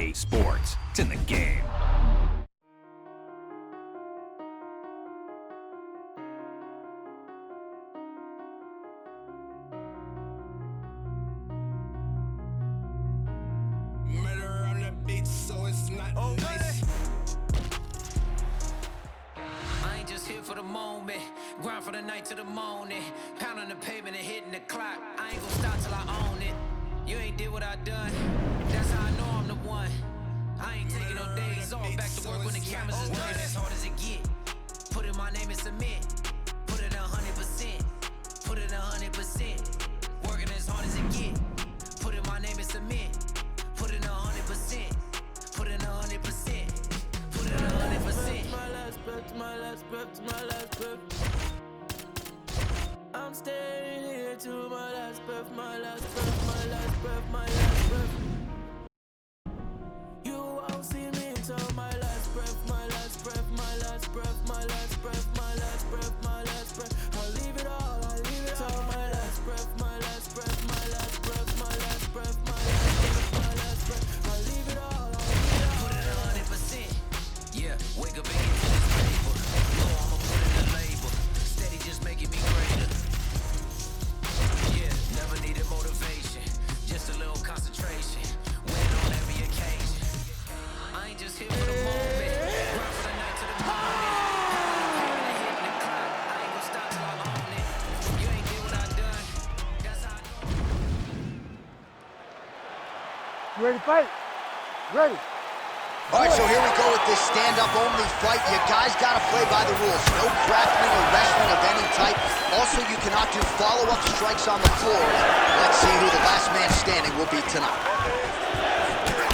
Ufc. Sports, it's in the game. Murder on the beat, so it's not nice. I ain't just here for the moment, grind for the night to the morning, pound on the pavement and hitting the clock. I ain't gonna stop till I own it. You ain't did what I done, that's how I know I'm the one. I ain't taking no days off, back to work when the cameras is done. As hard as it get, put in my name and submit, put it 100%, put it 100%, working as hard as it get, put in my name and submit, put it 100%, put it 100%, put it 100%. My last breath, my last breath, my last breath. I'm staying here to my last breath, my last breath, my last breath, my last breath. You won't see me until my last breath, my last breath, my last breath, my last breath, my last breath, my last breath. I'll leave it all, I'll leave it all. My last breath, my last breath, my last breath, my last breath, my last breath, my last breath. I'll leave it all, I'll leave it all. Put it 100%. Yeah, wake up and get to this paper. Know I'ma put in the labor. Steady just making me greater. Yeah, never needed motivation. Just a little concentration. Winning on every occasion. I ain't just here for the moment. Grind for the night to the morning. Pound on the pavement and hitting the clock. I ain't gonna stop till I own it. You ain't did what I done. That's how I know. You ready to fight? Ready. All right, so here we go with this stand-up only fight. You guys got to play by the rules. No grappling or wrestling of any type. Also, you cannot do follow-up strikes on the floor. Let's see who the last man standing will be tonight.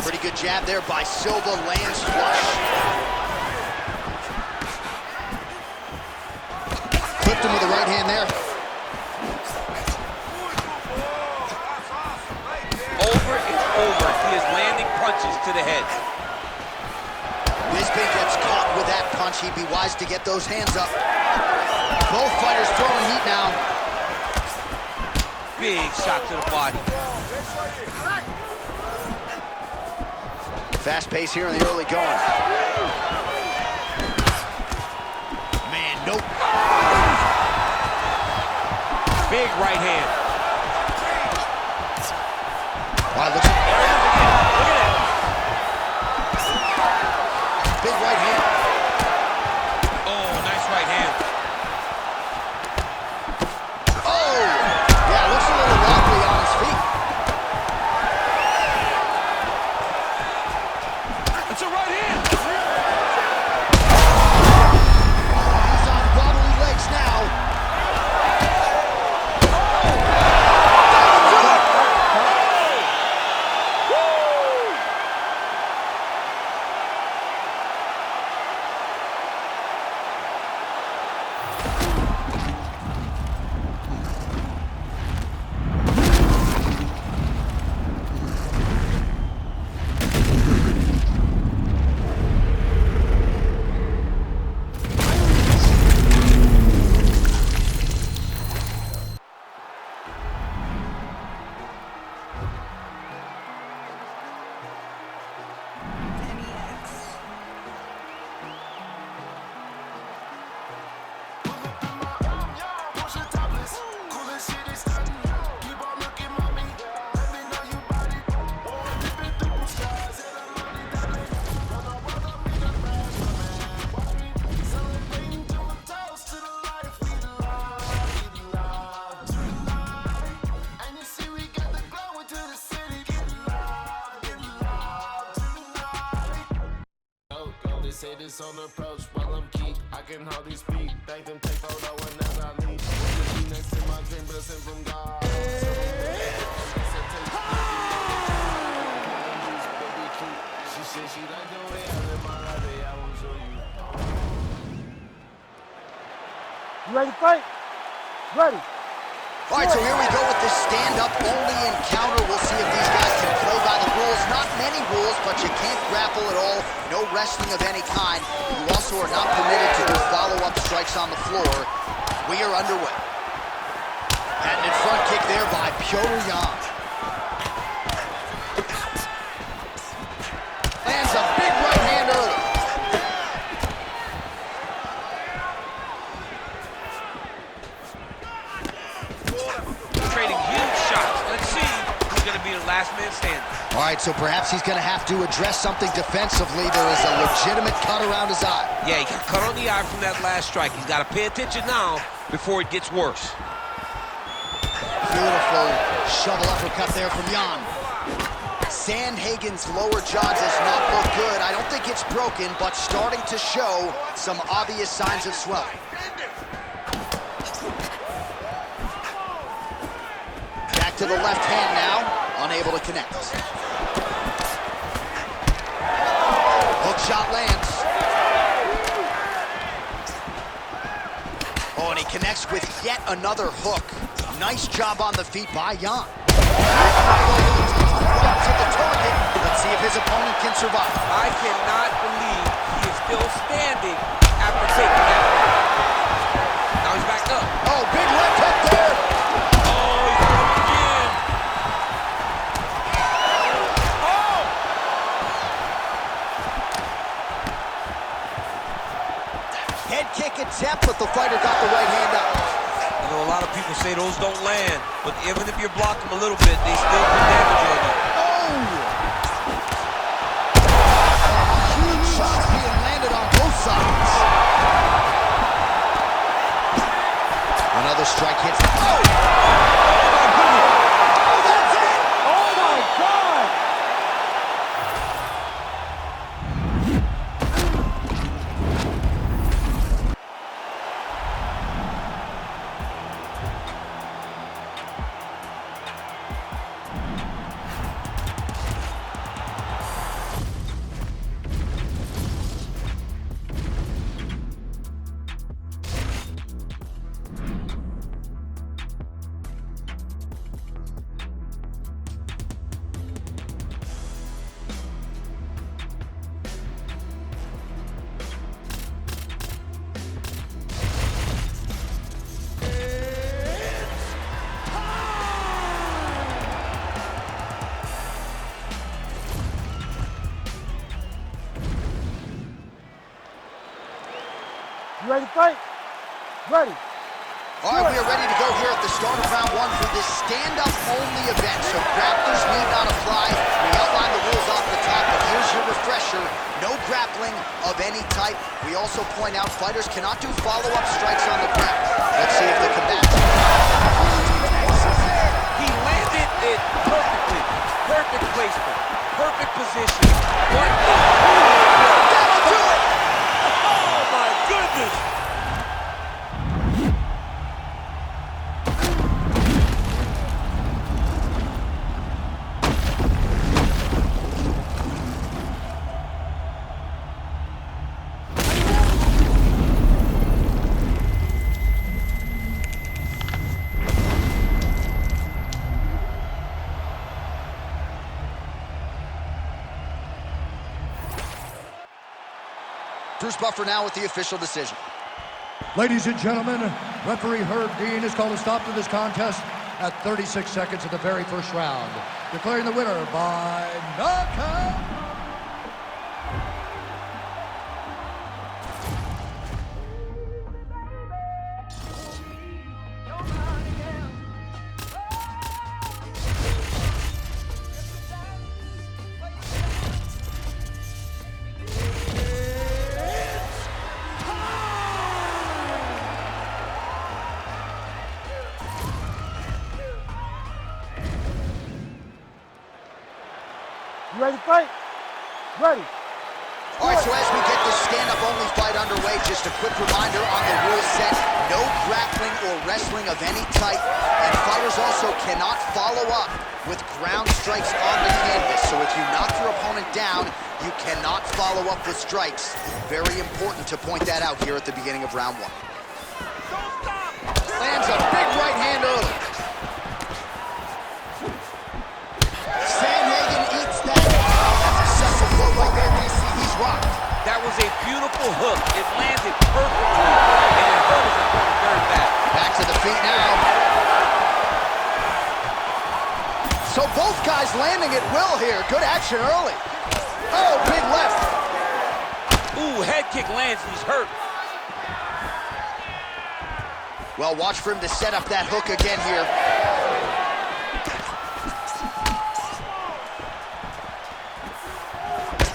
Pretty good jab there by Silva, lands flush. Clipped him with the right hand there. Over and over, he is landing punches to the head. Bisping gets caught with that punch. He'd be wise to get those hands up. Both fighters throwing heat now. Big shot to the body. Fast pace here in the early going. Man, nope. Big right hand. Wow, looks like... Look at that. Big right hand. Oh, nice right hand. Oh! Yeah, looks a little wobbly on his feet. It's a right hand. He's on wobbly legs now. Say this on approach while I'm keep. I can hardly speak. Thank them, take photo when I leave. Be next to my dream, blessing from God. She said she like the way I live my life. I will show you. You ready to fight? Ready. All right, so here we go with this stand-up only encounter. We'll see if these guys can play by the rules. Not many rules, but you can't grapple at all. No wrestling of any kind. You also are not permitted to do follow-up strikes on the floor. We are underway. Patented front kick there by Pyotr Yan. Lands a big right hand early. Trading huge shots. Let's see who's going to be the last man standing. All right, so perhaps he's going to have to address something defensively. There is a legitimate cut around his eye. Yeah, he got cut on the eye from that last strike. He's got to pay attention now before it gets worse. Beautiful shovel uppercut there from Jan. Sandhagen's lower jaw does not look good. I don't think it's broken, but starting to show some obvious signs of swelling. Back to the left hand now, unable to connect. Hook shot lands. Oh, and he connects with yet another hook. Nice job on the feet by Jan. To the target. Let's see if his opponent can survive. I cannot believe he is still standing after taking that. Now he's back up. Oh, big left hook there. Oh, he's up again. Oh! Head kick attempt, but the fighter got the right hand up. You know, a lot of people say those don't land, but even if you block them a little bit, they still do damage on you. Huge shots being landed on both sides. Another strike hits. Oh! Oh, that's it! Oh my God! You ready to fight? Ready. All right, we are ready to go here at the start of round one for this stand-up only event. So grapplers need not apply. We outlined the rules off the top, but here's your refresher. No grappling of any type. We also point out fighters cannot do follow-up strikes on the ground. Let's see if the combatants... He landed it perfectly. Perfect placement. Perfect position. What a That'll do it! Oh my goodness! Bruce Buffer now with the official decision. Ladies and gentlemen, referee Herb Dean has called a stop to this contest at 36 seconds of the very first round, declaring the winner by knockout. You ready to fight? Ready. All right, so as we get this stand-up only fight underway, just a quick reminder on the rule set. No grappling or wrestling of any type, and fighters also cannot follow up with ground strikes on the canvas. So if you knock your opponent down, you cannot follow up with strikes. Very important to point that out here at the beginning of round one. Lands a big right hand early. Sandhagen eats that. That's a second blow right there, DC. He's rocked. That was a beautiful hook. It landed perfectly, and it hurt his opponent very bad. Back to the feet now. So both guys landing at will here. Good action early. Oh, big left. Ooh, head kick lands, he's hurt. Well, watch for him to set up that hook again here.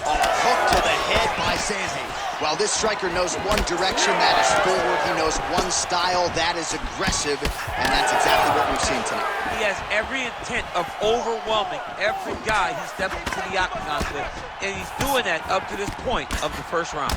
Oh, hook to the head by Sandy. Well, this striker knows one direction, that is forward. He knows one style, that is aggressive, and that's exactly what we've seen tonight. He has every intent of overwhelming every guy he steps into the octagon with, and he's doing that up to this point of the first round.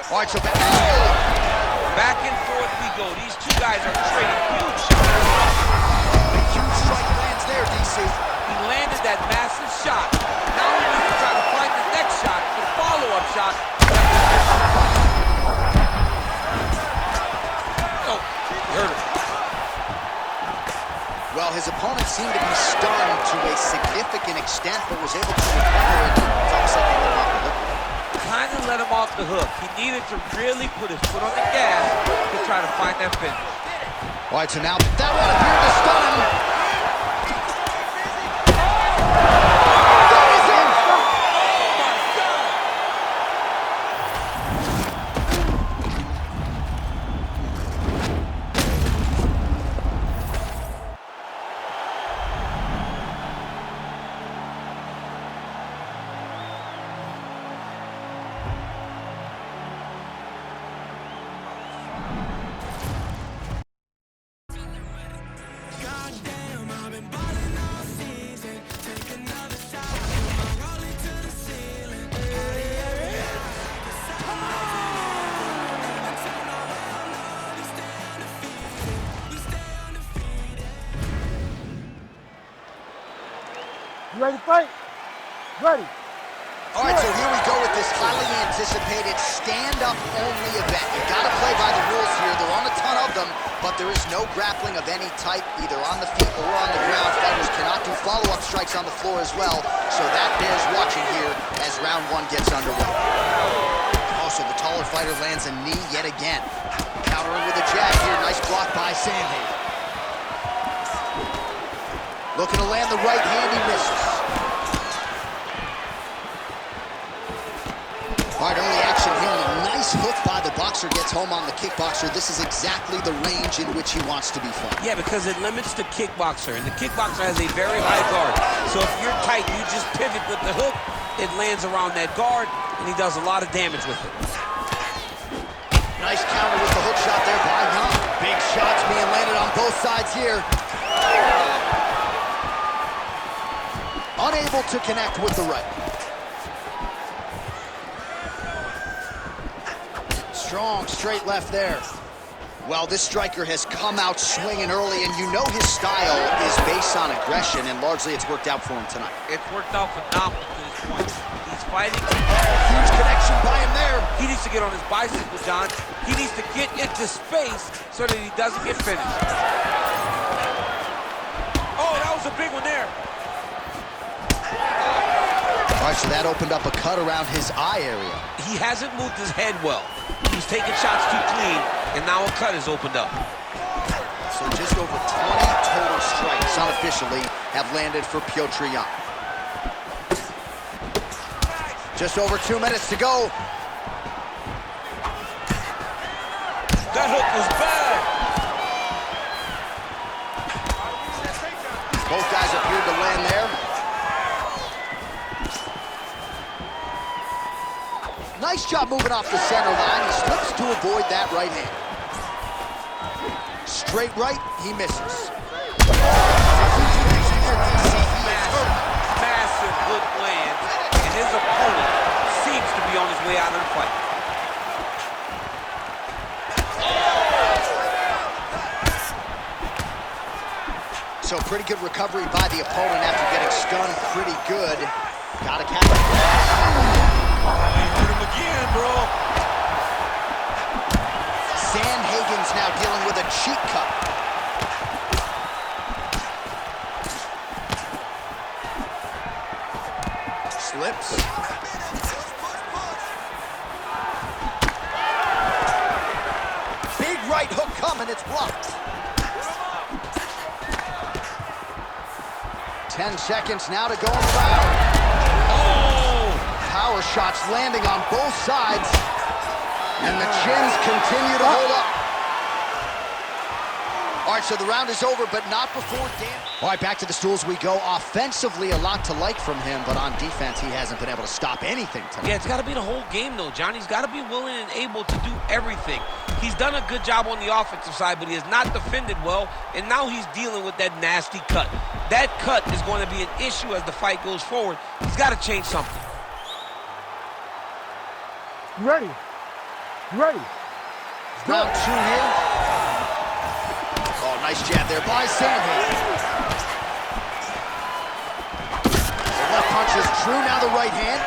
All right, so back and forth we go. These two guys are trading huge shots. Huge strike lands there, DC. He landed that massive shot. Now he needs to try to find the next shot, the follow-up shot. Oh, hurt him. Well, his opponent seemed to be stunned to a significant extent, but was able to recover it. It's almost like he let him off the hook. Kind of let him off the hook. He needed to really put his foot on the gas to try to find that finish. All right, so now that one appeared to stun him. That is in. Goddamn, I've been balling all season. Take another shot, I'm rolling to the ceiling. You ready to fight? Ready. All right, so here we go with this highly anticipated stand-up only event. You've got to play by the rules here. There aren't a ton of them, but there is no grappling of any type, either on the feet or on the ground. Fighters cannot do follow-up strikes on the floor as well, so that bears watching here as round one gets underway. Oh, so the taller fighter lands a knee yet again. Countering with a jab here. Nice block by Sandhagen. Looking to land the right hand, he misses. All right, early action here, and a nice hook by the boxer gets home on the kickboxer. This is exactly the range in which he wants to be fought. Yeah, because it limits the kickboxer, and the kickboxer has a very high guard. So if you're tight, you just pivot with the hook, it lands around that guard, and he does a lot of damage with it. Nice counter with the hook shot there by Young. Big shots being landed on both sides here. Unable to connect with the right. Strong straight left there. Well, this striker has come out swinging early, and you know his style is based on aggression, and largely it's worked out for him tonight. It's worked out phenomenal to this point. He's fighting. Huge connection by him there. He needs to get on his bicycle, John. He needs to get into space so that he doesn't get finished. Oh, that was a big one there. All right, so that opened up a cut around his eye area. He hasn't moved his head well. He's taking shots too clean, and now a cut is opened up. So just over 20 total strikes unofficially have landed for Piotr Yan. Just over 2 minutes to go. That hook was bad. Both guys appeared to land there. Nice job moving off the center line. He slips to avoid that right hand. Straight right, he misses. Massive hook lands, and his opponent seems to be on his way out of the fight. So pretty good recovery by the opponent after getting stunned pretty good. Gotta catch him. Hurt him again, bro. Sandhagen's now dealing with a cheek cut. Slips. Big right hook coming, it's blocked. 10 seconds now to go in the round. Oh! power shots landing on both sides. And the chins continue to hold up. All right, so the round is over, but not before Dan. All right, back to the stools we go. Offensively, a lot to like from him, but on defense, he hasn't been able to stop anything tonight. Yeah, it's got to be the whole game, though, John. He's got to be willing and able to do everything. He's done a good job on the offensive side, but he has not defended well, and now he's dealing with that nasty cut. That cut is going to be an issue as the fight goes forward. He's got to change something. You ready? You ready? Round 2 here. Oh, nice jab there by Sandhagen. The left punch is true, now the right hand.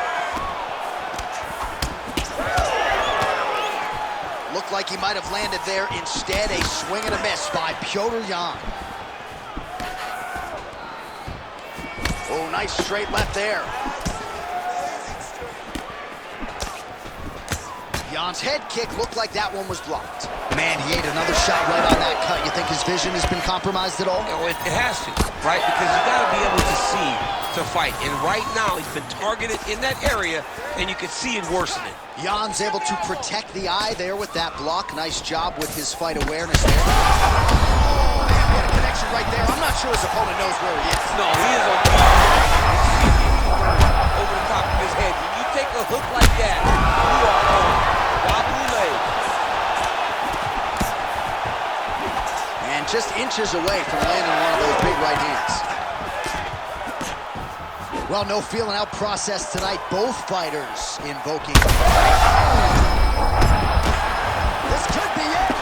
Looked like he might have landed there. Instead, a swing and a miss by Petr Yan. Oh, nice straight left there. Jan's head kick looked like that one was blocked. Man, he ate another shot right on that cut. You think his vision has been compromised at all? It has to, right? Because you got to be able to see to fight. And right now, he's been targeted in that area, and you can see it worsening. Jan's able to protect the eye there with that block. Nice job with his fight awareness there. Oh, man, he had a connection right there. I'm not sure his opponent knows where he is. No, he is over the top of his head. When you take a hook like that, you are on wobbly legs. And just inches away from landing one of those big right hands. Well, no feeling out process tonight. Both fighters invoking. This could be it.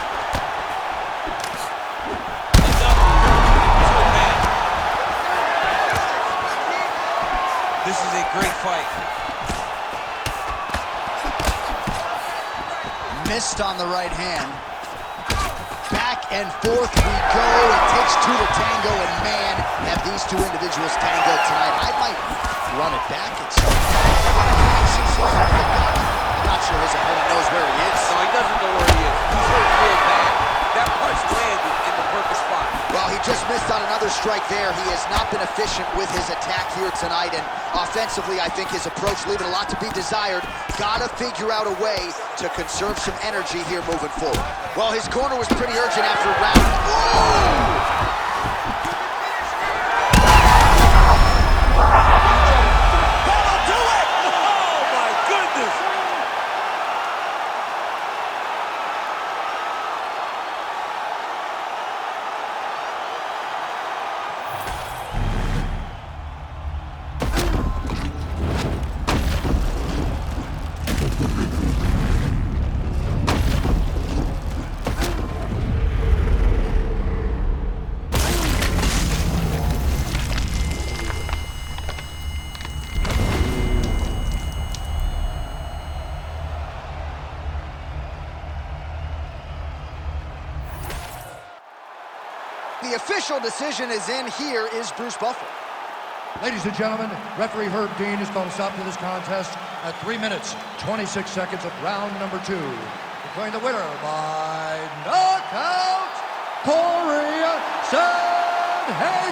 This is a great fight. Missed on the right hand. Back and forth we go. It takes two to tango, and man, have these two individuals tangoed tonight. I might run it back at some point. I'm not sure his opponent knows where he is. No, he doesn't know where he is. He's hurt real bad. That punch landed in the perfect spot. Well, he just missed on another strike there. He has not been efficient with his attack here tonight, and offensively, I think his approach leaving a lot to be desired. Gotta figure out a way to conserve some energy here moving forward. Well, his corner was pretty urgent after round. Whoa! The official decision is in. Here is Bruce Buffer. Ladies and gentlemen, referee Herb Dean has called a stop to this contest at 3 minutes, 26 seconds of round number 2. Declaring the winner by knockout, Corey Sandhagen.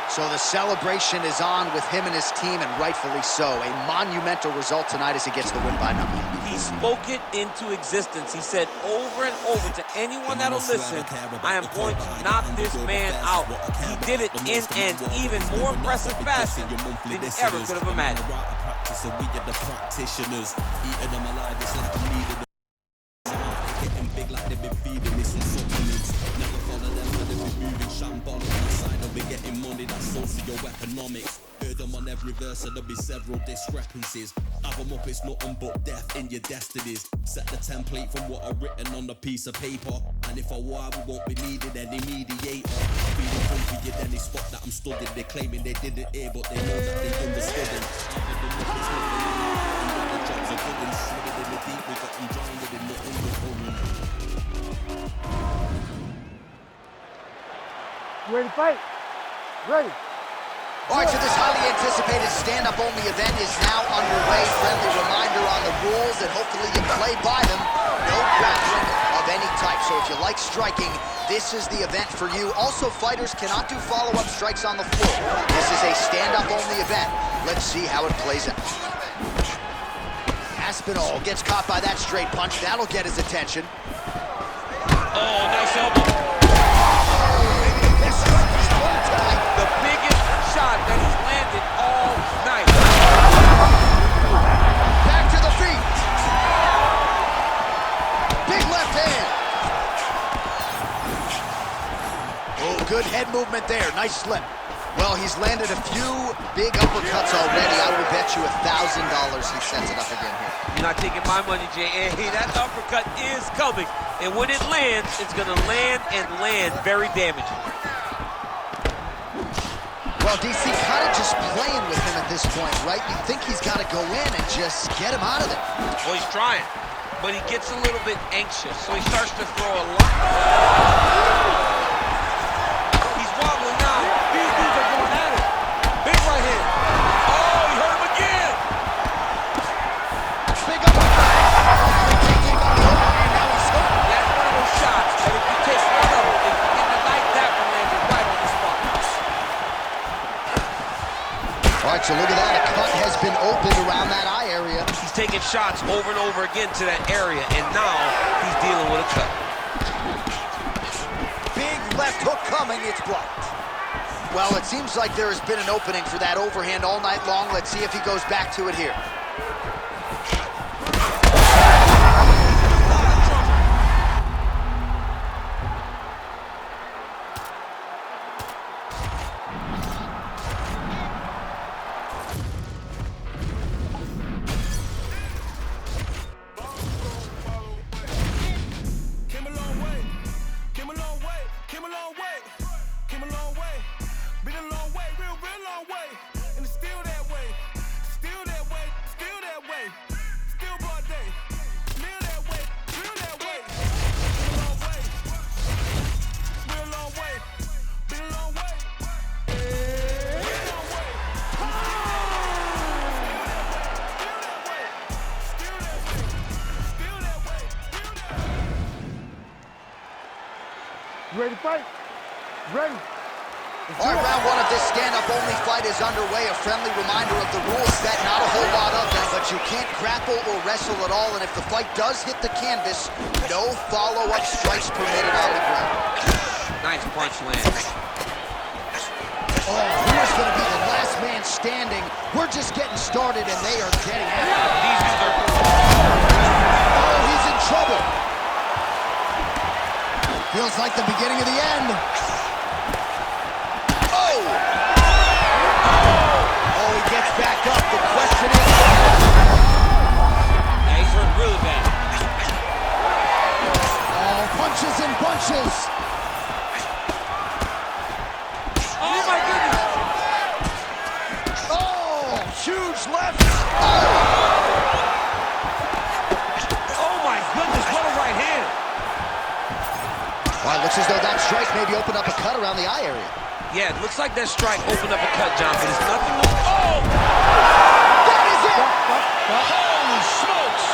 So the celebration is on with him and his team, and rightfully so. A monumental result tonight as he gets the win by knockout. He spoke it into existence. He said over and over to anyone that'll listen, I am going to knock this man out. He did it in an even more impressive fashion than he ever could have imagined. So we are the practitioners, eating them alive, it's like I'm needing them. Getting big like they've been feeding me some supplements. Never follow them, but they've been moving shambolic. On the side of it, getting money, that's socio-economics. Heard them on every verse, and there'll be several discrepancies. Have them up, it's nothing but death in your destinies. Set the template from what I've written on a piece of paper. And if I war, we won't be needing any mediator. Feeling funky at any spot that I'm studying. They're claiming they didn't hear, but they know that they understood it. Jobs are good and slid in the deep, we got them drowned in the undercurrent. You ready to fight? Ready. All right, so this highly anticipated stand-up-only event is now underway. Friendly reminder on the rules, and hopefully you play by them. No grappling of any type. So if you like like striking, this is the event for you. Also, fighters cannot do follow-up strikes on the floor. This is a stand-up only event. Let's see how it plays out. Aspinall gets caught by that straight punch. That'll get his attention. Oh, nice elbow. The biggest shot that he's landed all night. Back to the feet. Big left hand. Oh, good head movement there. Nice slip. Well, he's landed a few big uppercuts already. I would bet you $1,000 he sets it up again here. You're not taking my money, J.A. That uppercut is coming. And when it lands, it's going to land and land very damaging. Well, DC kind of just playing with him at this point, right? You think he's got to go in and just get him out of there. Well, he's trying, but he gets a little bit anxious, so he starts to throw a lot. He's wobbling now. These dudes are going at it. Big right hand. Oh, he hurt him again. Big uppercut. That's one of those shots that if you take one of them, if you get the night, that one landed right on the spot. All right, so look at that. A cut has been opened around that eye area. He's taking shots over and over again to that area, and now he's dealing with a cut. Big left hook coming. It's blocked. Well, it seems like there has been an opening for that overhand all night long. Let's see if he goes back to it here. You ready to fight? Ready? All right, round one of this stand-up only fight is underway. A friendly reminder of the rules set, not a whole lot of them, but you can't grapple or wrestle at all, and if the fight does hit the canvas, no follow-up strikes permitted on the ground. Nice punch land. Oh, who is going to be the last man standing? We're just getting started, and they are getting at it. These dudes are... Oh, he's in trouble. Feels like the beginning of the end. Oh! Oh, he gets back up. The question is... Yeah, he's hurt really bad. Oh, punches and bunches. Oh, my goodness. Oh, huge left. Oh, my goodness, what a right hand. Well, it looks as though that strike maybe opened up a cut around the eye area. Yeah, it looks like that strike opened up a cut, John, but it's nothing to... Oh! That is it! Holy smokes!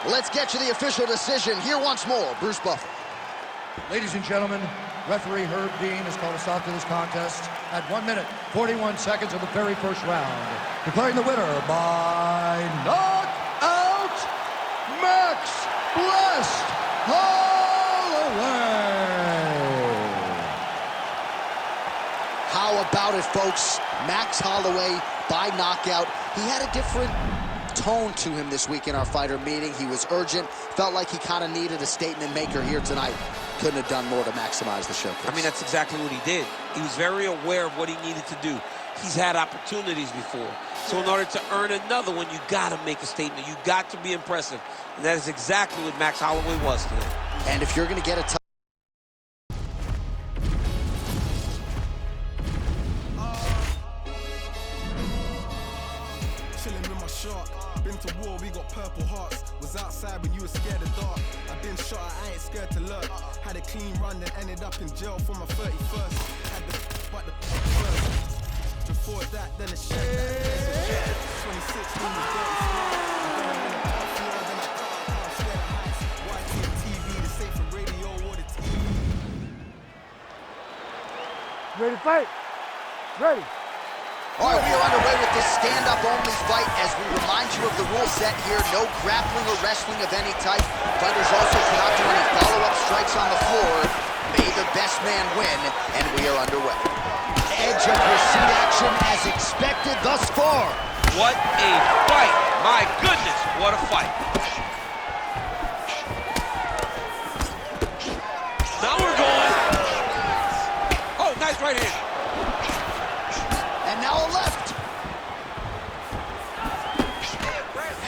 Let's get to the official decision. Here once more, Bruce Buffer. Ladies and gentlemen, referee Herb Dean has called a stop to this contest at 1 minute, 41 seconds of the very first round. Declaring the winner by knockout, Max Blessed Holloway. How about it, folks? Max Holloway by knockout. He had a different tone to him this week in our fighter meeting. He was urgent, felt like he kind of needed a statement maker here tonight. Couldn't have done more to maximize the showcase. I mean, that's exactly what he did. He was very aware of what he needed to do. He's had opportunities before. So in order to earn another one, you got to make a statement. You got to be impressive. And that is exactly what Max Holloway was today. And if you're going to get a chilling with my shark. Been to war, we got purple hearts. Was outside when you were scared of dark. I've been shot, I ain't scared to lurk. Had a clean run, then ended up in jail for my 31st. Had the but the first. Before that, then a shit. 26 when was dirty smart. Then I went up floor, then I can't scared of heights. YT TV, the safe for radio or the TV. Ready to fight? Ready. All right, we are underway with this stand-up-only fight as we remind you of the rule set here. No grappling or wrestling of any type. Fighters also cannot do any follow-up strikes on the floor. May the best man win, and we are underway. Edge of your seat action as expected thus far. What a fight. My goodness, what a fight. Now we're going. Oh, nice right hand. And now a left.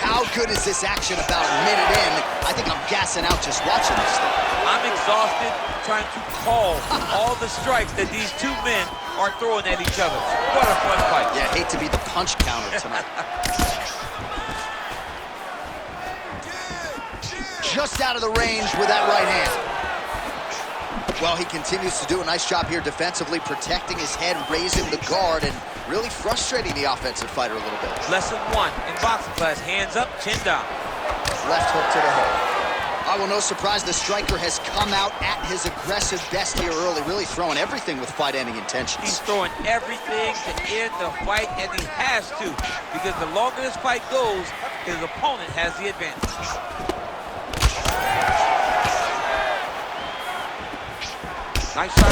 How good is this action about a minute in? I think I'm gassing out just watching this thing. I'm exhausted trying to call all the strikes that these two men are throwing at each other. What a fun fight. Yeah, I hate to be the punch counter tonight. Just out of the range with that right hand. Well, he continues to do a nice job here defensively, protecting his head, raising the guard, and really frustrating the offensive fighter a little bit. Lesson 1 in boxing class, hands up, chin down. Left hook to the head. Well, no surprise, the striker has come out at his aggressive best here early, really throwing everything with fight-ending intentions. He's throwing everything to end the fight, and he has to, because the longer this fight goes, his opponent has the advantage. Nice shot.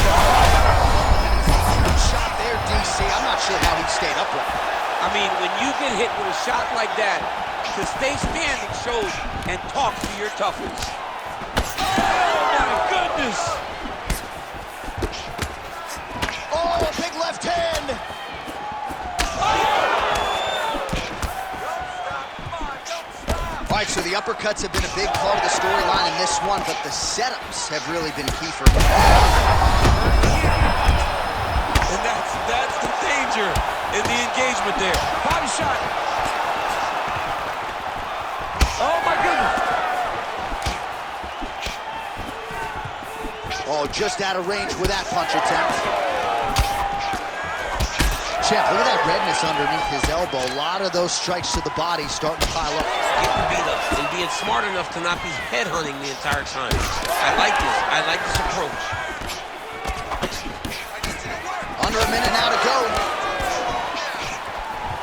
Shot there, DC. I'm not sure how he stayed upright. I mean, when you get hit with a shot like that, to stay standing shows and talks to your toughness. Oh, my goodness! Oh, a big left hand! All right, so the uppercuts have been a big part of the storyline in this one, but the setups have really been key for him. And that's the danger in the engagement there. Body shot. Oh, my goodness. Oh, just out of range with that punch attempt. Champ, look at that redness underneath his elbow. A lot of those strikes to the body starting to pile up. Getting beat up and being smart enough to not be headhunting the entire time. I like this. I like this approach. Under a minute now to go.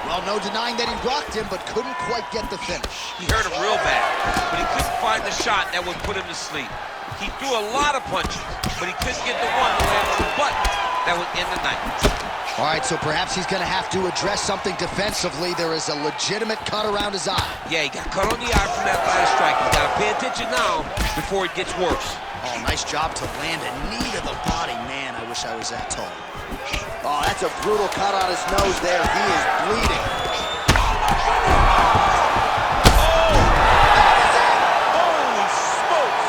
Well, no denying that he rocked him, but couldn't quite get the finish. He hurt him real bad, but he couldn't find the shot that would put him to sleep. He threw a lot of punches, but he couldn't get the one to land on the button that would end the night. All right, so perhaps he's going to have to address something defensively. There is a legitimate cut around his eye. Yeah, he got cut on the eye from that last strike. He's got to pay attention now before it gets worse. Oh, nice job to land a knee to the body. Man, I wish I was that tall. Oh, that's a brutal cut on his nose there. He is bleeding. Holy smokes!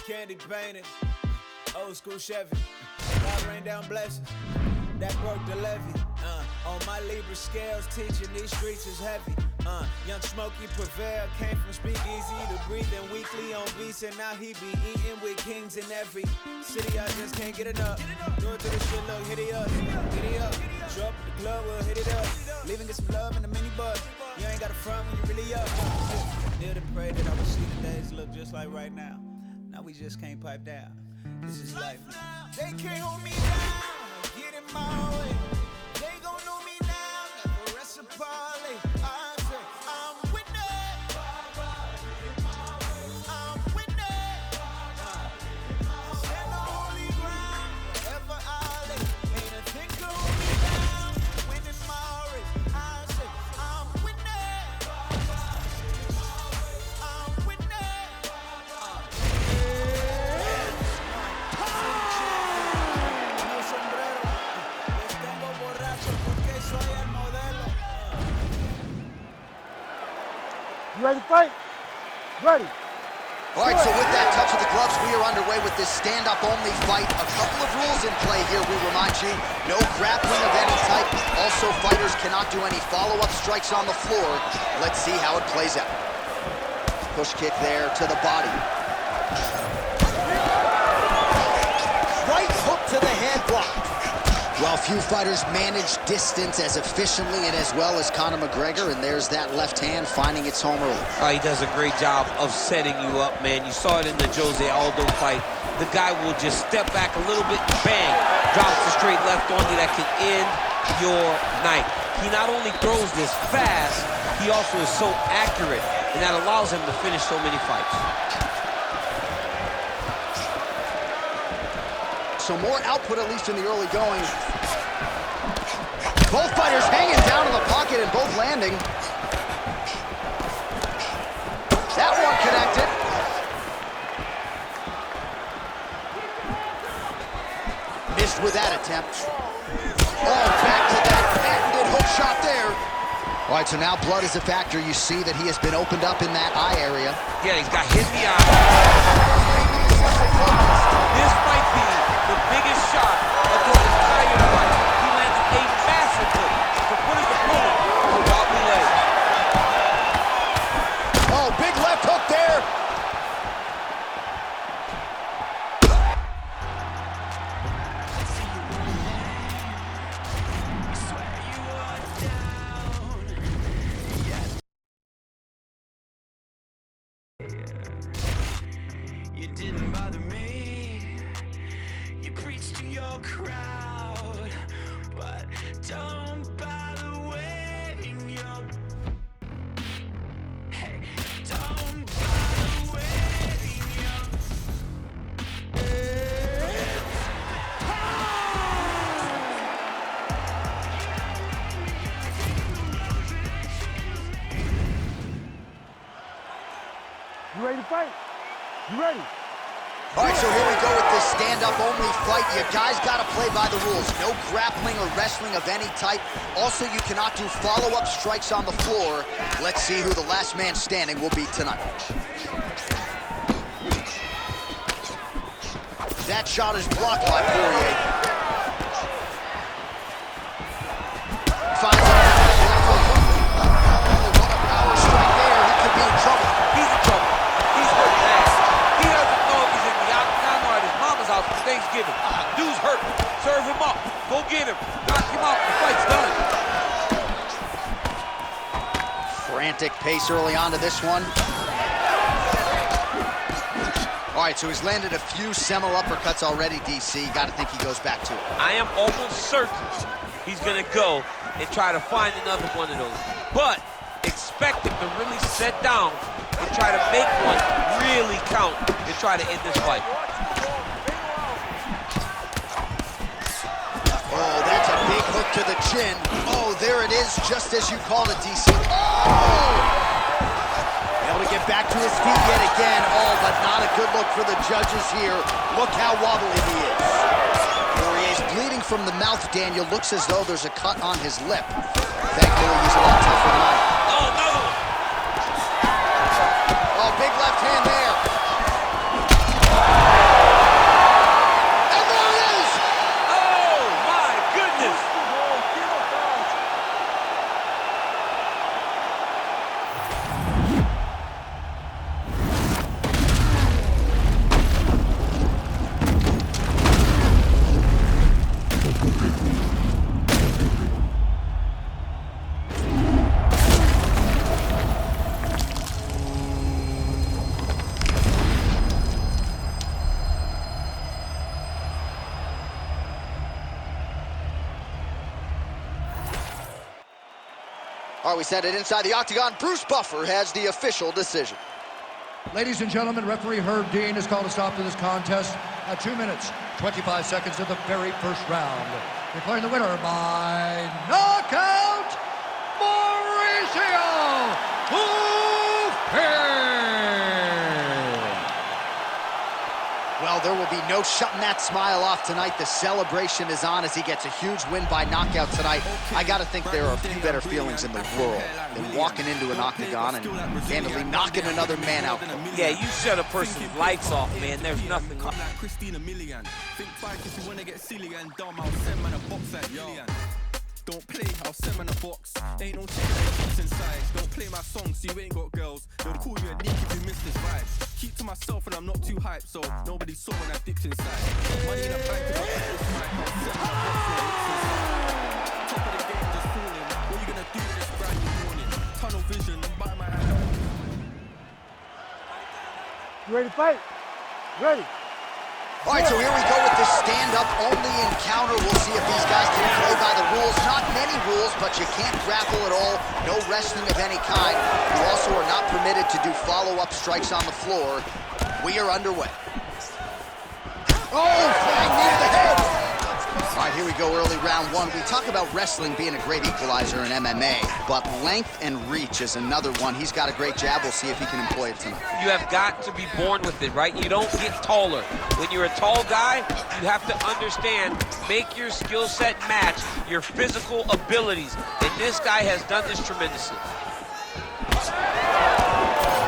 Candy painted, Old school Chevy. God rain down blessings. That broke the levee. On my Libra scales, teaching these streets is heavy. Young Smokey Prevail came from Speakeasy to breathing weekly on beats, and now he be eating with kings in every city. I just can't get enough. Do it to the shit, look, hit it up, hit it up. Drop the club, we'll hit it up. Leaving get some love in the minibus. You ain't got a front when you really up. Did and pray that I would see the days look just like right now. Now we just can't pipe down. This is life now. They can't hold me down. Get in my way. They gon' know me now. Got the rest of Polly. I say I'm winning. I'm winning. Stand on holy ground. Wherever I lay. Ain't a thing can hold me down. Winning my race. I say I'm winning. I'm winning. No sombrero. Les tengo borracho porque soy el modelo. You ready to fight? Ready. All right, so with that touch of the gloves, we are underway with this stand-up only fight. A couple of rules in play here, we remind you. No grappling of any type. Also, fighters cannot do any follow-up strikes on the floor. Let's see how it plays out. Push kick there to the body. Right hook to the head block. Well, few fighters manage distance as efficiently and as well as Conor McGregor, and there's that left hand finding its home early. He does a great job of setting you up, man. You saw it in the Jose Aldo fight. The guy will just step back a little bit, bang, drops the straight left on you that can end your night. He not only throws this fast, he also is so accurate, and that allows him to finish so many fights. So more output, at least in the early going. Both fighters hanging down in the pocket and both landing. That one connected. Missed with that attempt. Oh, back to that patented hook shot there. All right, so now blood is a factor. You see that he has been opened up in that eye area. Yeah, he's got hit in the eye. This might be the biggest shot of his entire fight. He landed a massive hook to put his opponent on wobbly legs. Oh, big left hook there. You didn't bother me. You preached to your crowd, but don't bother waiting your. Hey, don't bother waiting your. You ready to fight? You ready? All right, so here we go with this stand-up only fight. You guys got to play by the rules. No grappling or wrestling of any type. Also, you cannot do follow-up strikes on the floor. Let's see who the last man standing will be tonight. That shot is blocked by Poirier. Finds a power strike there. He could be in trouble. He's in trouble. He's hurt bad. He doesn't know if he's in the octagon or at his mama's house for Thanksgiving. Dude's hurt. Serve him up. Go get him. Knock him out. The fight's done. Frantic pace early on to this one. All right, so he's landed a few seminal uppercuts already, DC. Got to think he goes back to it. I am almost certain he's going to go and try to find another one of those. But expect him to really sit down and try to make one really count and try to end this fight. Oh, that's a big hook to the chin. Oh, there it is, just as you called it, DC. Oh! Able to get back to his feet yet again. Oh, but not a good look for the judges here. Look how wobbly he is. Poirier's bleeding from the mouth, Daniel. Looks as though there's a cut on his lip. Thankfully, he's a lot tougher than I am. Oh, another one. Oh, big left hand there. All right, we send it inside the octagon. Bruce Buffer has the official decision. Ladies and gentlemen, referee Herb Dean has called a stop to this contest at 2 minutes, 25 seconds of the very first round. Declaring the winner by knockout, Mauricio Ufc. Well, there will be no shutting that smile off tonight. The celebration is on as he gets a huge win by knockout tonight. I got to think there are a few better feelings in the world than walking into an octagon and candidly knocking another man out. Yeah, you shut a person's lights off, man. There's nothing. Think twice if you wanna get silly and dumb. I'll send man a box like Million. Don't play, I'll send man a box. Ain't no chicken inside. Don't play my song so you ain't got girls. They'll call you a nick if you miss this vibe. Keep to myself and I'm not too hyped, so nobody saw when I dipped inside. Money in the bank is not this mic. I'll send my box for it's inside. Top of the game just falling. What you gonna do this brand new morning? Tunnel vision, bite my hand. You ready to fight? Ready. All right, so here we go with this stand-up only encounter. We'll see if these guys can play by the rules. Not many rules, but you can't grapple at all. No wrestling of any kind. You also are not permitted to do follow-up strikes on the floor. We are underway. Oh, flying knee to the head. All right, here we go, early round one. We talk about wrestling being a great equalizer in MMA, but length and reach is another one. He's got a great jab. We'll see if he can employ it tonight. You have got to be born with it, right? You don't get taller. When you're a tall guy, you have to understand, make your skill set match your physical abilities. And this guy has done this tremendously.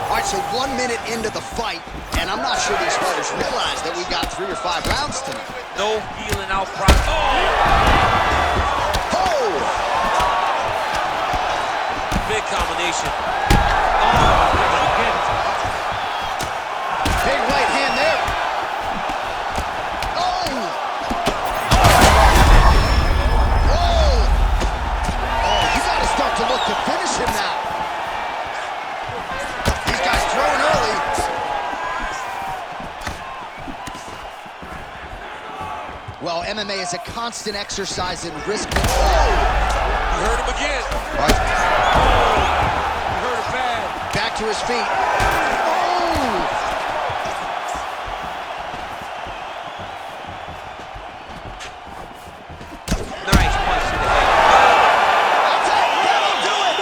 All right, so 1 minute into the fight, and I'm not sure these fighters realize that we've got 3 or 5 rounds tonight. No feeling out front. Oh! Big combination. Big right hand there. Oh! Whoa! Oh, you got to start to look to finish him now. These guys throwing early. Well, MMA is a constant exercise in risk control. You heard him again. Right. You heard it bad. Back to his feet. Oh! Nice punch to the head. That's it. That'll do it.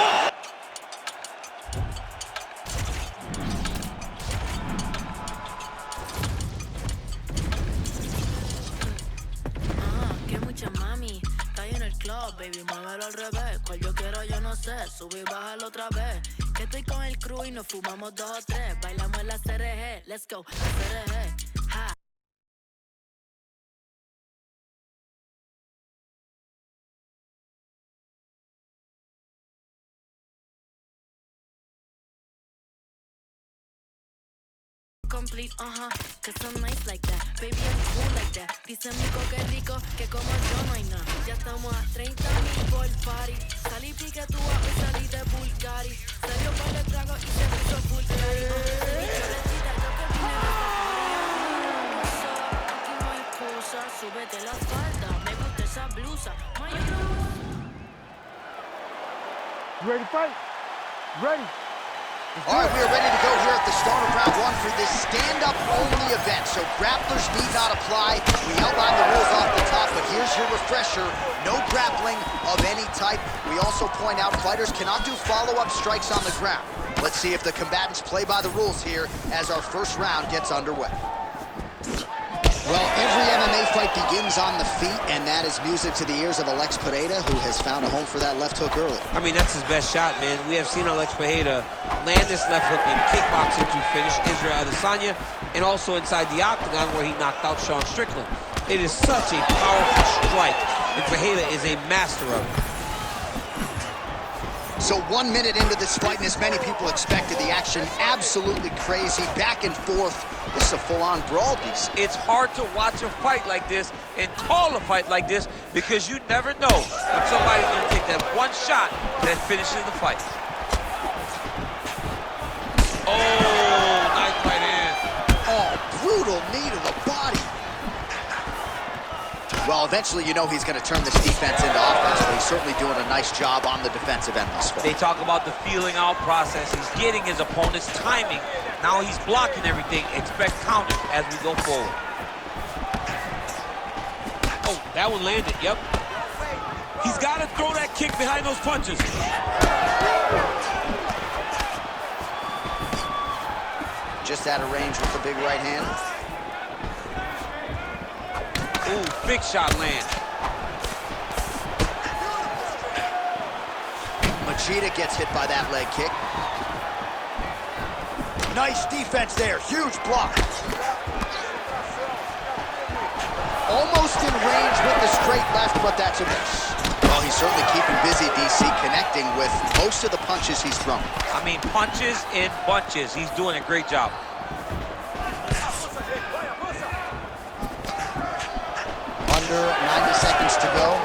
Que mucha mami, está ahí en el club, baby, muévelo al revés. Cual yo quiero, yo no sé, sube y bájalo otra vez. Que estoy con el crew y nos fumamos 2 o 3. Bailamos en la CRG, let's go, la CRG. Ha. Complete, que son nice like that. Baby, I'm cool like that. Dice Mico que rico, que como yo no hay nada. Ya estamos a 30.000 por party. Salí pique tú y salí de Bulgari. Se dio par de trago y se puso Bulgari. Se dicho de tita, yo que vine de safari. Aquí no hay excusa. Súbete la falda, me gusta esa blusa. You ready to fight? Ready. All right, we are ready to go here at the start of round one for this stand-up only event. So grapplers need not apply. We outlined the rules off the top, but here's your refresher. No grappling of any type. We also point out fighters cannot do follow-up strikes on the ground. Let's see if the combatants play by the rules here as our first round gets underway. Well, every MMA fight begins on the feet, and that is music to the ears of Alex Pereira, who has found a home for that left hook early. I mean, that's his best shot, man. We have seen Alex Pereira land this left hook in kickboxing to finish Israel Adesanya, and also inside the octagon where he knocked out Sean Strickland. It is such a powerful strike, and Pereira is a master of it. So 1 minute into this fight, and as many people expected, the action absolutely crazy, back and forth. This is a full-on brawl, DC. It's hard to watch a fight like this and call a fight like this because you never know when somebody's going to take that one shot that finishes the fight. Oh, nice right hand. Oh, brutal knee to the body. Well, eventually you know he's going to turn this defense into offense, but he's certainly doing a nice job on the defensive end thus far. They talk about the feeling out process. He's getting his opponent's timing. Now he's blocking everything. Expect counters as we go forward. Oh, that one landed, yep. He's got to throw that kick behind those punches. Just out of range with the big right hand. Ooh, big shot land. Machida gets hit by that leg kick. Nice defense there, huge block. Almost in range with the straight left, but that's a miss. Well, he's certainly keeping busy, DC, connecting with most of the punches he's thrown. I mean, punches in bunches. He's doing a great job. Under 90 seconds to go.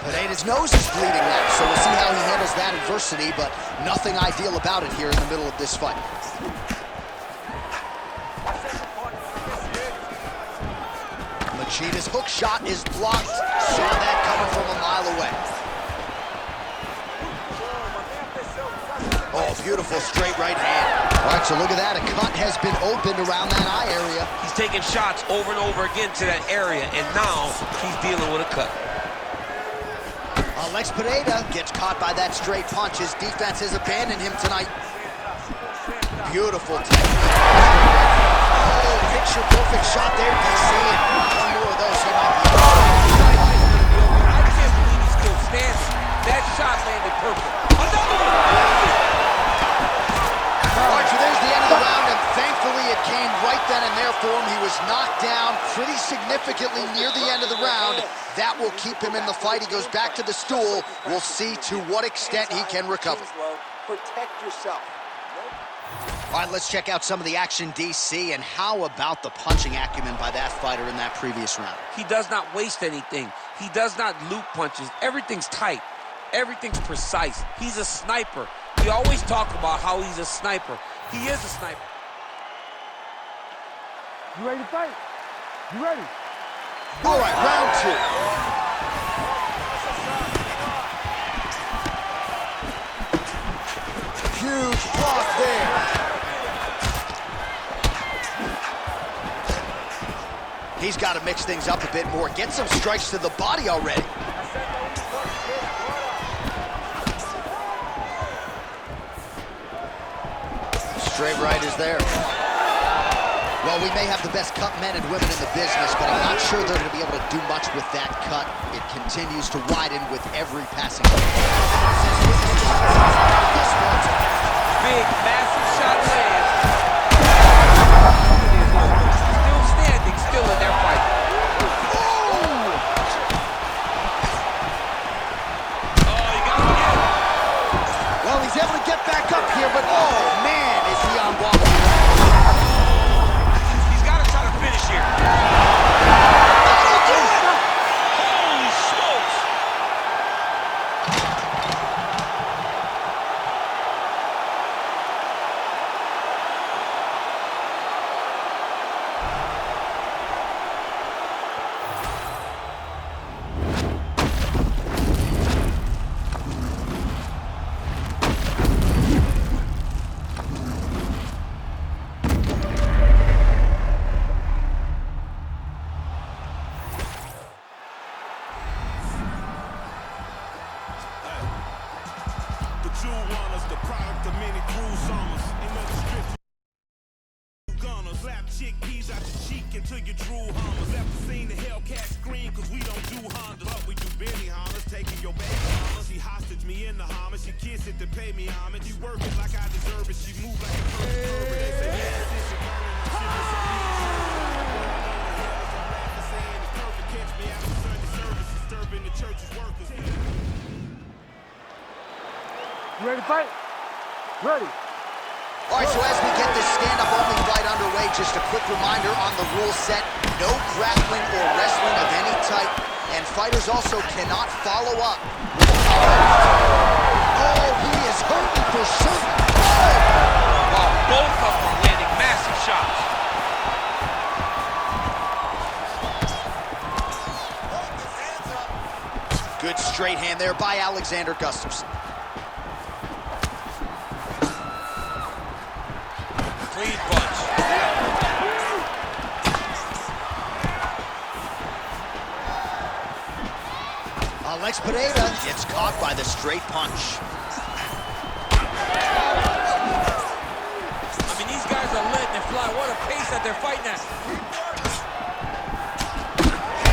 Pineda's nose is bleeding now, so we'll see how he handles that adversity, but nothing ideal about it here in the middle of this fight. Machida's hook shot is blocked. Saw that coming from a mile away. Oh, beautiful straight right hand. All right, so look at that. A cut has been opened around that eye area. He's taking shots over and over again to that area, and now he's dealing with a cut. Alex Pineda gets caught by that straight punch. His defense has abandoned him tonight. Beautiful technique. Oh, picture perfect shot there, DC. And one more of those, he might be. I can't believe he still stands. That shot landed perfect. Another one. All right, so there's the end of the round, and thankfully it came right then and there for him. He was knocked down pretty significantly near the end of the round. That will keep him in the fight. He goes back to the stool. We'll see to what extent he can recover. Protect yourself. All right, let's check out some of the action, DC, and how about the punching acumen by that fighter in that previous round? He does not waste anything. He does not loop punches. Everything's tight. Everything's precise. He's a sniper. We always talk about how he's a sniper. He is a sniper. You ready to fight? You ready? All right, round two. Huge block there. He's got to mix things up a bit more. Get some strikes to the body already. Straight right is there. Well, we may have the best cut men and women in the business, but I'm not sure they're going to be able to do much with that cut. It continues to widen with every passing. Big, massive shot lands. Still standing, still in their fight. Oh, you got him again. Well, he's able to get back up here, but oh, man, is he on ball. He's got to try to finish here. Holy smokes. The product of many cruel summers. Ain't no description. Gunners, slap chickpeas out your cheek until you true hummers. After seeing the Hellcat scream, cause we don't do Hondas. But we do Benny Hondas, taking your baby Hondas. She hostage me in the Hummer. She kiss it to pay me homage. She work it like I deserve it. She move like a perfect. They say yes, it's your catch me after Sunday service, disturbing the church's workers. You ready to fight? Ready. All right, so as we get this stand-up-only fight underway, just a quick reminder on the rule set: no grappling or wrestling of any type, and fighters also cannot follow up with a power. Oh, he is hurting for certain. Wow, both of them are landing massive shots. straight hand there by Alexander Gustafsson. Clean punch. Alex Pereira gets caught by the straight punch. I mean, these guys are letting it fly. What a pace that they're fighting at.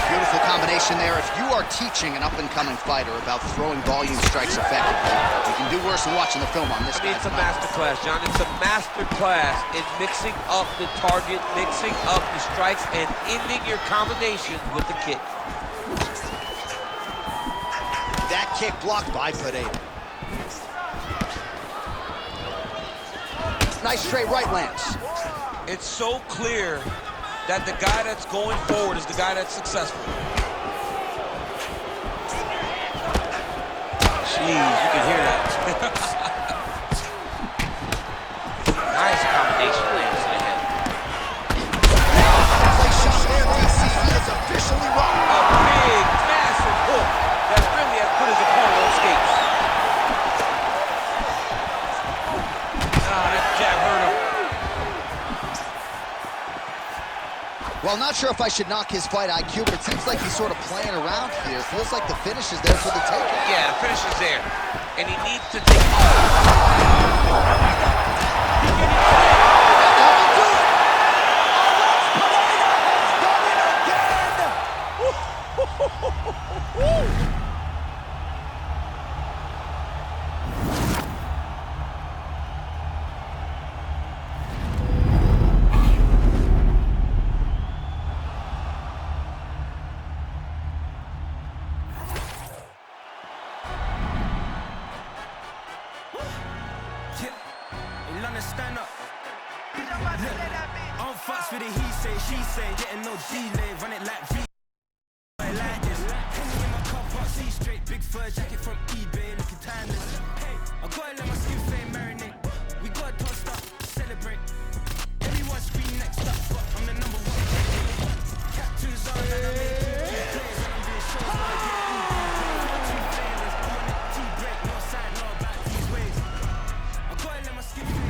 Beautiful combination there. If you are teaching an up-and-coming fighter about throwing volume strikes effectively, you can do worse than watching the film on this guy. It's a master class, John. It's a master class in mixing up the target, mixing up the strikes, and ending your combination with the kick. That kick blocked by Pereira. Nice straight right lands. It's so clear that the guy that's going forward is the guy that's successful. Jeez, you can hear that. Nice combination lands in the head. Play shot there, DC. He is officially wrong. A big, massive hook that really has put his opponent on skates. That jab hurt him. Well, not sure if I should knock his fight IQ, but it seems like he's sort of playing around here. Feels like the finish is there for the taking. Yeah, the finish is there. And he needs to take Stand up. I don't fucks with it, he say, she say. Getting no delay, run it like V. Like this. Henny in my car park, see straight. Big fur jacket from eBay, looking timeless. Hey, I gotta let my skin flame marinate. We gotta toast up, celebrate. Everyone scream next up, but I'm the number one. Captain's on and I make two plays and I'm doing shows while I get two flavors. I'm on it, T-break, no side, no back these ways. I gotta let my skin flame.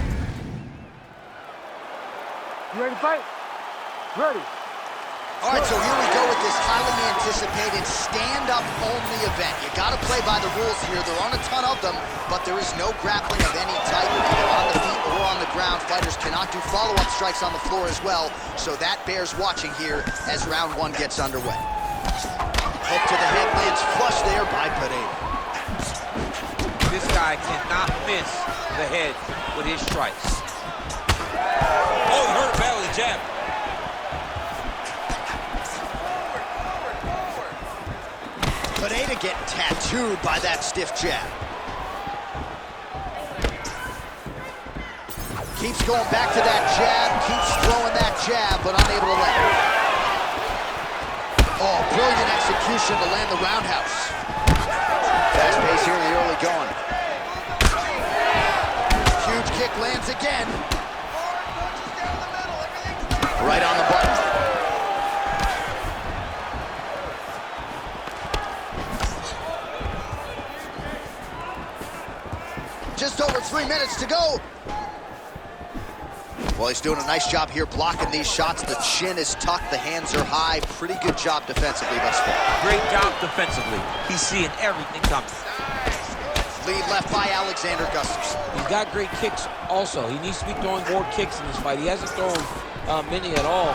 You ready to fight? Ready. All right, so here we go with this highly anticipated stand-up only event. You got to play by the rules here. There aren't a ton of them, but there is no grappling of any type, either on the feet or on the ground. Fighters cannot do follow-up strikes on the floor as well, so that bears watching here as round one gets underway. Hook to the head lands flush there by Pereira. This guy cannot miss the head with his strikes. Oh, he hurt badly, jab. Pereira getting tattooed by that stiff jab. Keeps going back to that jab, keeps throwing that jab, but unable to land. Oh, brilliant execution to land the roundhouse. Fast pace here in the early going. Huge kick lands again. Right on the button. Just over 3 minutes to go. Well, he's doing a nice job here blocking these shots. The chin is tucked, the hands are high. Pretty good job defensively thus far. Great job defensively. He's seeing everything coming. Lead left by Alexander Gustafsson. He's got great kicks also. He needs to be throwing more kicks in this fight. He hasn't thrown many at all.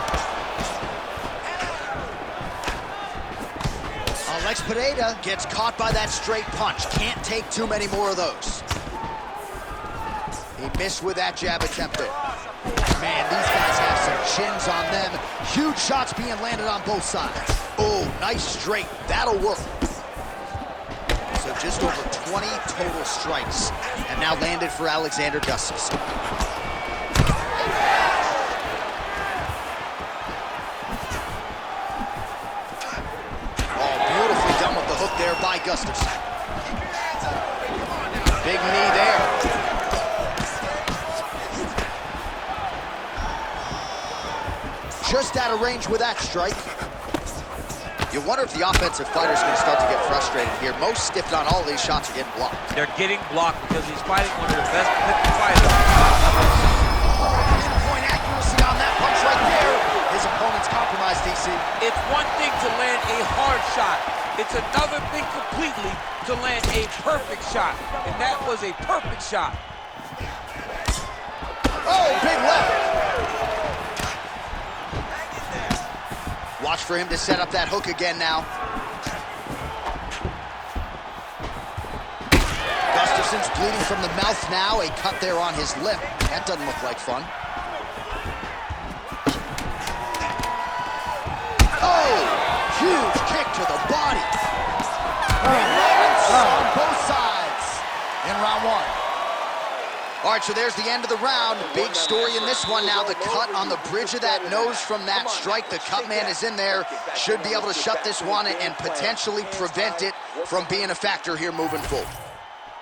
Alex Pereira gets caught by that straight punch. Can't take too many more of those. He missed with that jab attempt there. Man, these guys have some chins on them. Huge shots being landed on both sides. Oh, nice straight. That'll work. So just over 20 total strikes. And now landed for Alexander Gustafsson. Oh, beautifully done with the hook there by Gustafsson. Big knee there. Just out of range with that strike. You wonder if the offensive fighter's going to start to get frustrated here. Most, if not all, of these shots are getting blocked. They're getting blocked because he's fighting one of the best fighters. Pinpoint accuracy on that punch right there. His opponent's compromised, DC. It's one thing to land a hard shot. It's another thing completely to land a perfect shot. And that was a perfect shot. Oh, big left. Watch for him to set up that hook again now. Gustafson's bleeding from the mouth now. A cut there on his lip. That doesn't look like fun. Oh, huge kick to the body. And moments on both sides in round one. All right, so there's the end of the round. Big story in this one now. The cut on the bridge of that nose from that strike. The cut man is in there. Should be able to shut this one and potentially prevent it from being a factor here moving forward.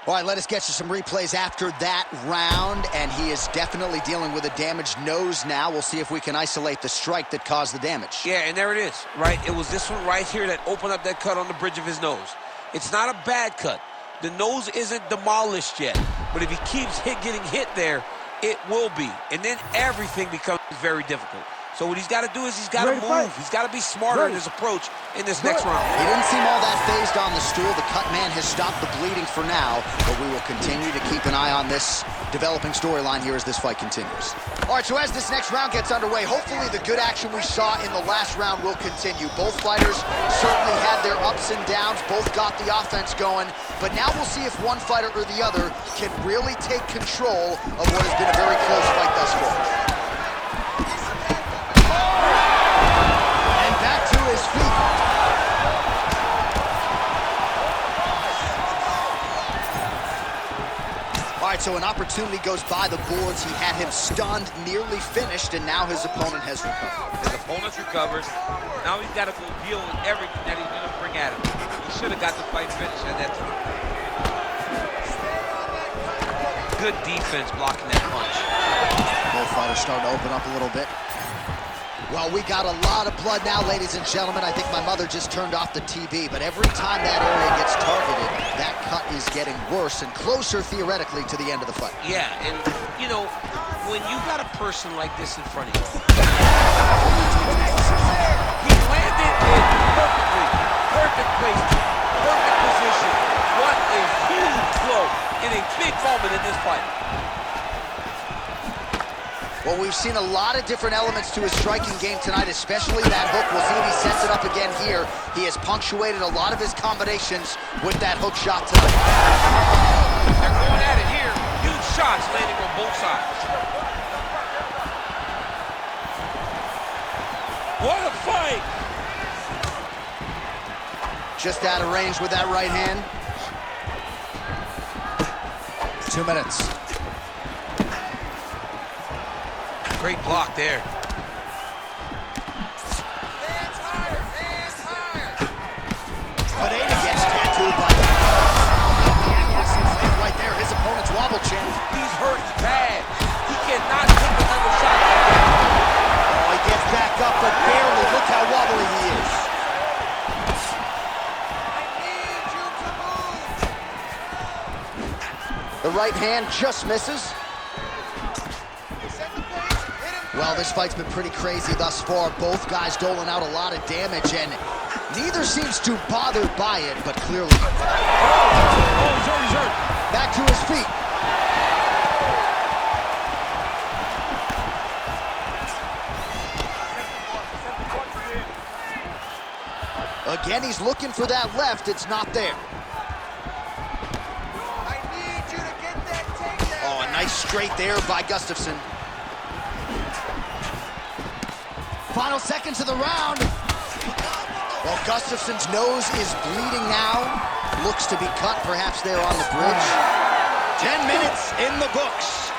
All right, let us get you some replays after that round. And he is definitely dealing with a damaged nose now. We'll see if we can isolate the strike that caused the damage. Yeah, and there it is, right? It was this one right here that opened up that cut on the bridge of his nose. It's not a bad cut. The nose isn't demolished yet, but if he keeps getting hit there, it will be. And then everything becomes very difficult. So what he's got to do is he's got to move. He's got to be smarter in his approach in this next round. He didn't seem all that phased on the stool. The cut man has stopped the bleeding for now, but we will continue to keep an eye on this developing storyline here as this fight continues. All right, so as this next round gets underway, hopefully the good action we saw in the last round will continue. Both fighters certainly had their ups and downs. Both got the offense going, but now we'll see if one fighter or the other can really take control of what has been a very close fight thus far. His feet. All right, so an opportunity goes by the boards. He had him stunned, nearly finished, and now his opponent has recovered. His opponent's recovered. Now he's got to go deal with everything that he's going to bring at him. He should have got the fight finished at that time. Good defense blocking that punch. Both fighters starting to open up a little bit. Well, we got a lot of blood now, ladies and gentlemen. I think my mother just turned off the TV, but every time that area gets targeted, that cut is getting worse and closer, theoretically, to the end of the fight. Yeah, and, you know, when you got a person like this in front of you, he landed it perfectly. Perfect placement, perfect position. What a huge blow in a big moment in this fight. Well, we've seen a lot of different elements to his striking game tonight, especially that hook. We'll see if he sets it up again here. He has punctuated a lot of his combinations with that hook shot tonight. They're going at it here. Huge shots landing on both sides. What a fight! Just out of range with that right hand. 2 minutes. Great block there. Hands higher, hands higher. Pineda gets tattooed by the right there. His opponent's wobble chin. He's hurt bad. He cannot take another shot like that. Oh, he gets back up, but barely. Look how wobbly he is. I need you to move. The right hand just misses. Well, this fight's been pretty crazy thus far. Both guys doling out a lot of damage, and neither seems too bothered by it, but clearly... Oh, he's hurt. Back to his feet. Again, he's looking for that left. It's not there. I need you to get that takedown. Oh, a nice straight there by Gustafson. Final seconds of the round. Well, Gustafson's nose is bleeding now. Looks to be cut, perhaps there on the bridge. 10 minutes in the books.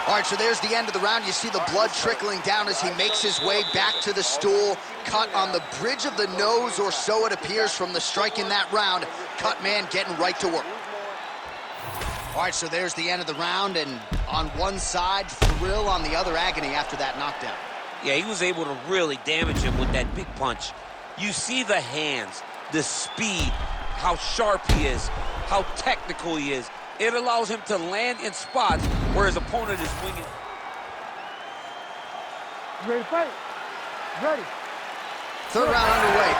All right, so there's the end of the round. You see the blood trickling down as he makes his way back to the stool. Cut on the bridge of the nose, or so it appears from the strike in that round. Cut man getting right to work. All right, so there's the end of the round, and on one side, thrill, on the other, agony after that knockdown. Yeah, he was able to really damage him with that big punch. You see the hands, the speed, how sharp he is, how technical he is. It allows him to land in spots where his opponent is winging. You ready to fight? Ready. Third round underway.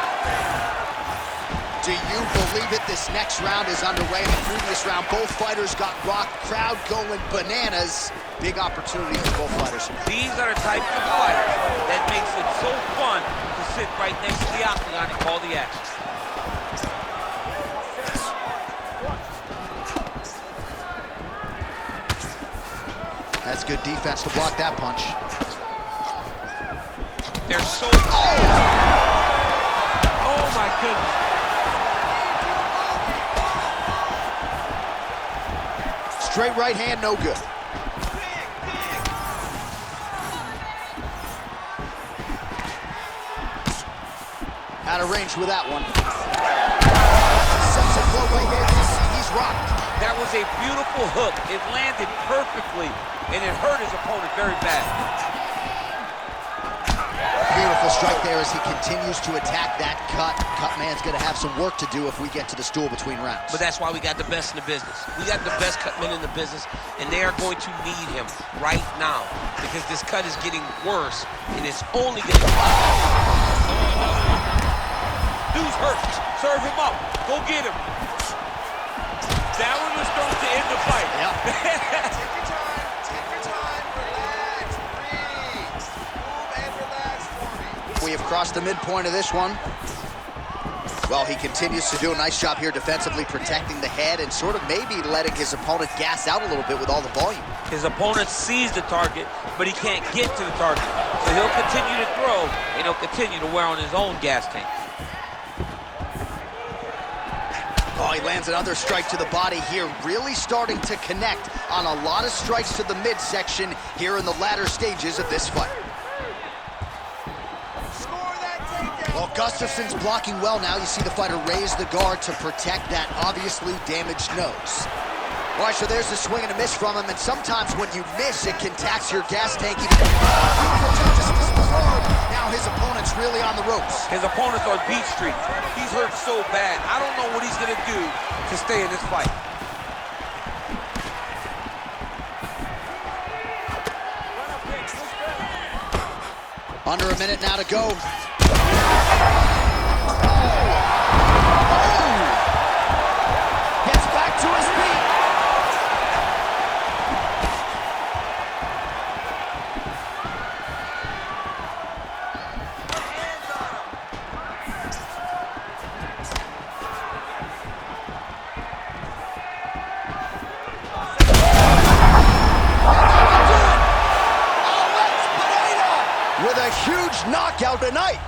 Do you believe it? This next round is underway. In the previous round, both fighters got rocked. Crowd going bananas. Big opportunity for both fighters. These are the types of fighters that makes it so fun to sit right next to the octagon and call the action. That's good defense to block that punch. They're so... Oh my goodness. Straight right hand, no good. Out of range with that one. Sets a blow right here. He's rocked. That was a beautiful hook. It landed perfectly, and it hurt his opponent very bad. Beautiful strike there as he continues to attack that cut. Cutman's going to have some work to do if we get to the stool between rounds. But that's why we got the best in the business. We got the best cutmen in the business, and they are going to need him right now because this cut is getting worse, and it's only getting... Dude's hurt. Serve him up. Go get him. That one was thrown to end the fight. Yep. Take your time, relax, breathe. Move and relax for me. We have crossed the midpoint of this one. Well, he continues to do a nice job here defensively, protecting the head and sort of maybe letting his opponent gas out a little bit with all the volume. His opponent sees the target, but he can't get to the target. So he'll continue to throw, and he'll continue to wear on his own gas tank. Oh, he lands another strike to the body here, really starting to connect on a lot of strikes to the midsection here in the latter stages of this fight. Well, Gustafson's blocking well now. You see the fighter raise the guard to protect that obviously damaged nose. All right, so there's a swing and a miss from him, and sometimes when you miss, it can tax your gas tank even. Now his opponent's really on the ropes. His opponent's on beat street. He's hurt so bad. I don't know what he's gonna do to stay in this fight. Under a minute now to go. Gets back to his feet. With a huge knockout tonight.